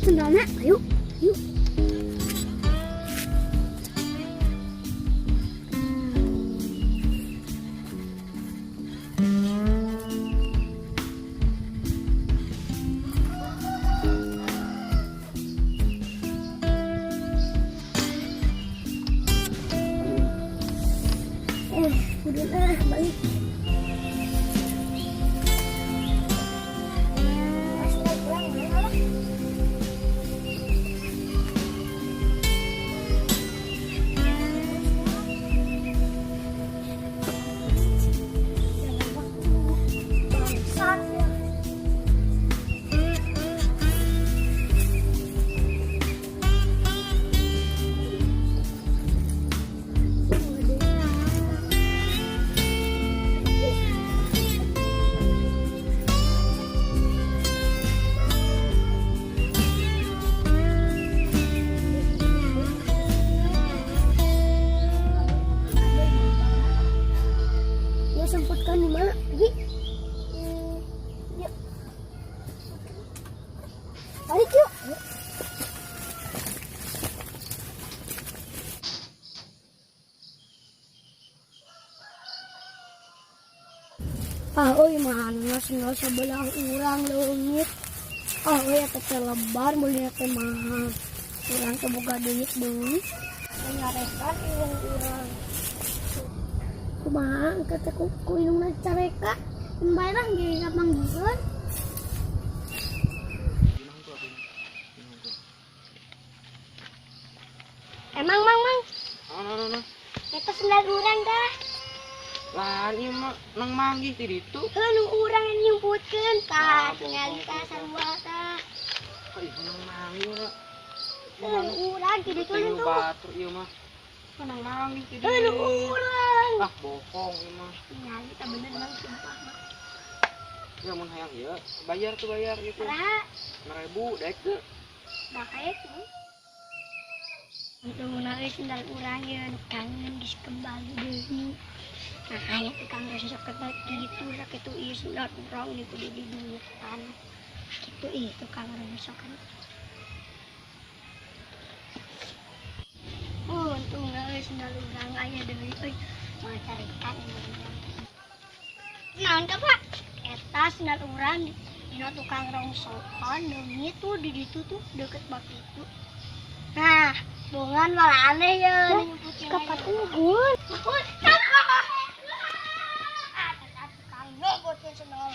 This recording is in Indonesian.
sendalnya. Ayo, yuk. Udah balik. Sempatkan di mana? Pergi. Yuk. Balik yuk. Mana sendal sebelah urang leungit. Teh lebar boleh teh mahal. Urang teh boga duit deui. Nyarekan ieu urang. Kumaha engke teh ku indungna careka imbarang ge ngapanggieun. Emang mang No. eta sendal urang dah. Lah ieu mah nang manggih ti ditu. Nu urang yang nyumputkeun tah tingali ka sarua tah. Ih nang manggih ora. Nu urang ti ditu Ieu tuh. batur ieu mah. Nang manggih ti ditu. Nu urang. Ah bohong ieu mah. Tingali tah bener bang sumpah mah. Ya mun hayang ieu bayar gitu. Raha 6.000 daek teu. da kaek tuh. Untuk menarik sendal urang yeun kangen geus kembali deui. Nah, aya tukang resok ketat gitu, sakitu ieu sendal urang ini kudu didudukan. Kitu ieu tukang resok kan. Untung euy sendal urang aya deui euy. Mau carikan ini. Naon ka, Pak? Eta sendal urang dina tukang rongsokan deui tuh di ditu tuh deket bak itu. Nah, bungan malah aneh ya. Kapan unggul? Tukang ngegotin sendal.